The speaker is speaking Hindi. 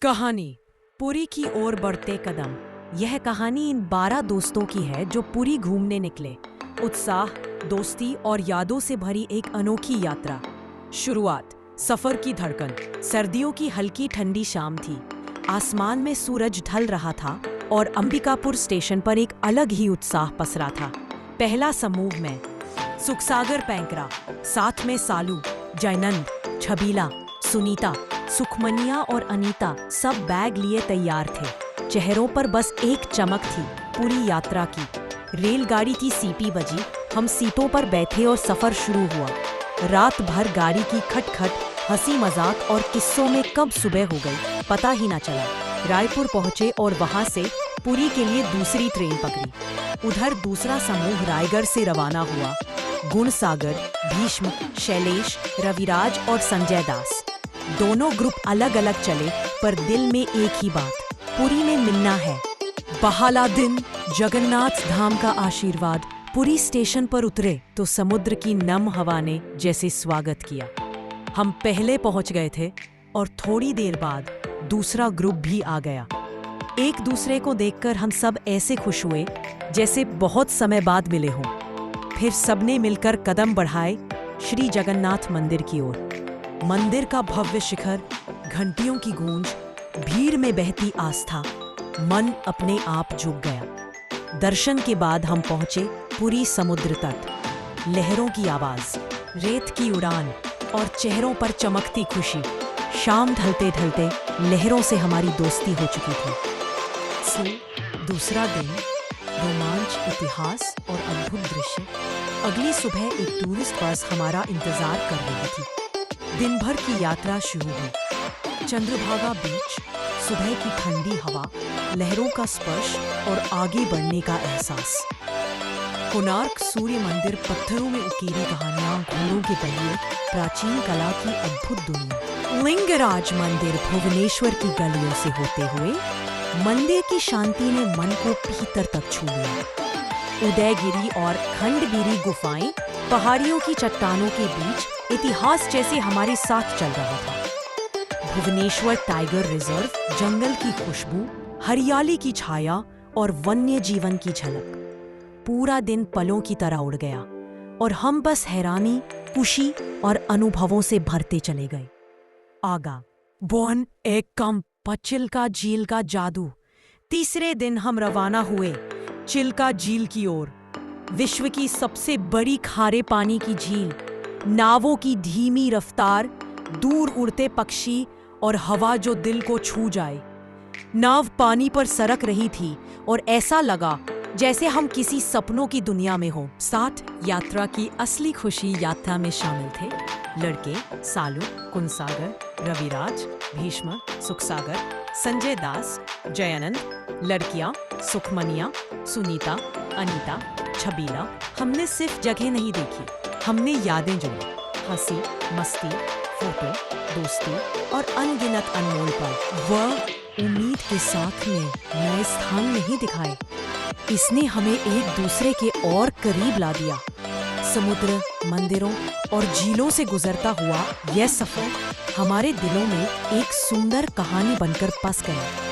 कहानी पुरी की ओर बढ़ते कदम। यह कहानी इन 12 दोस्तों की है जो पुरी घूमने निकले। उत्साह, दोस्ती और यादों से भरी एक अनोखी यात्रा। शुरुआत, सफर की धड़कन। सर्दियों की हल्की ठंडी शाम थी। आसमान में सूरज ढल रहा था और अंबिकापुर स्टेशन पर एक अलग ही उत्साह पसरा था। पहला समूह में सुखसागर पैंकरा, साथ में सालू, जयनंद, छबीला, सुनीता, सुखमनिया और अनीता सब बैग लिए तैयार थे। चेहरों पर बस एक चमक थी, पूरी यात्रा की। रेलगाड़ी की सीटी बजी, हम सीटों पर बैठे और सफर शुरू हुआ। रात भर गाड़ी की खटखट, हंसी मजाक और किस्सों में कब सुबह हो गई पता ही ना चला। रायपुर पहुंचे और वहां से पुरी के लिए दूसरी ट्रेन पकड़ी। उधर दूसरा समूह रायगढ़ से रवाना हुआ। गुणसागर, भीष्म, शैलेश, रविराज और संजय दास, दोनों ग्रुप अलग अलग चले, पर दिल में एक ही बात, पुरी में मिलना है। पहला दिन, जगन्नाथ धाम का आशीर्वाद। पुरी स्टेशन पर उतरे तो समुद्र की नम हवा ने जैसे स्वागत किया। हम पहले पहुंच गए थे और थोड़ी देर बाद दूसरा ग्रुप भी आ गया। एक दूसरे को देखकर हम सब ऐसे खुश हुए जैसे बहुत समय बाद मिले हों। फिर सबने मिलकर कदम बढ़ाए श्री जगन्नाथ मंदिर की ओर। मंदिर का भव्य शिखर, घंटियों की गूंज, भीड़ में बहती आस्था, मन अपने आप झुक गया। दर्शन के बाद हम पहुंचे पुरी समुद्र तट। लहरों की आवाज, रेत की उड़ान और चेहरों पर चमकती खुशी। शाम ढलते ढलते लहरों से हमारी दोस्ती हो चुकी थी। दूसरा दिन, रोमांच, इतिहास और अद्भुत दृश्य। अगली सुबह एक टूरिस्ट बस हमारा इंतजार कर रही थी। दिन भर की यात्रा शुरू हुई। चंद्रभागा बीच, सुबह की ठंडी हवा, लहरों का स्पर्श और आगे बढ़ने का एहसास। कोणार्क सूर्य मंदिर, पत्थरों में उकेरी कहानियां, घोड़ों के पहिए, प्राचीन कला की अद्भुत दुनिया। लिंगराज मंदिर, भुवनेश्वर की गलियों से होते हुए मंदिर की शांति ने मन को भीतर तक छू लिया। उदयगिरी और खंडगिरी गुफाएं, पहाड़ियों की चट्टानों के बीच, इतिहास जैसे हमारे साथ चल रहा था। भुवनेश्वर टाइगर रिजर्व, जंगल की खुशबू, हरियाली की छाया और वन्य जीवन की झलक। पूरा दिन पलों की तरह उड़ गया और हम बस हैरानी, खुशी और अनुभवों से भरते चले गए। आगा बोन एक कम चिल्का झील का जादू। तीसरे दिन हम रवाना हुए चिल्का झील की ओर। विश्व की सबसे बड़ी खारे पानी की झील, नावों की धीमी रफ्तार, दूर उड़ते पक्षी और हवा जो दिल को छू जाए। नाव पानी पर सरक रही थी और ऐसा लगा जैसे हम किसी सपनों की दुनिया में हो। साथ यात्रा की असली खुशी यात्रा में शामिल थे लड़के सालू, कुनसागर, रविराज, भीष्म, सुखसागर, संजय दास, जयानंद, लड़कियां सुखमनिया, सुनीता, अनीता, छबीला। हमने सिर्फ जगह नहीं देखी, हमने यादें जोड़ी। हंसी, मस्ती, फोटो, दोस्ती और अनगिनत अनमोल पल। वह उम्मीद के साथ में नए स्थान नहीं दिखाए, इसने हमें एक दूसरे के और करीब ला दिया। समुद्र, मंदिरों और झीलों से गुजरता हुआ यह सफर हमारे दिलों में एक सुंदर कहानी बनकर बस गया।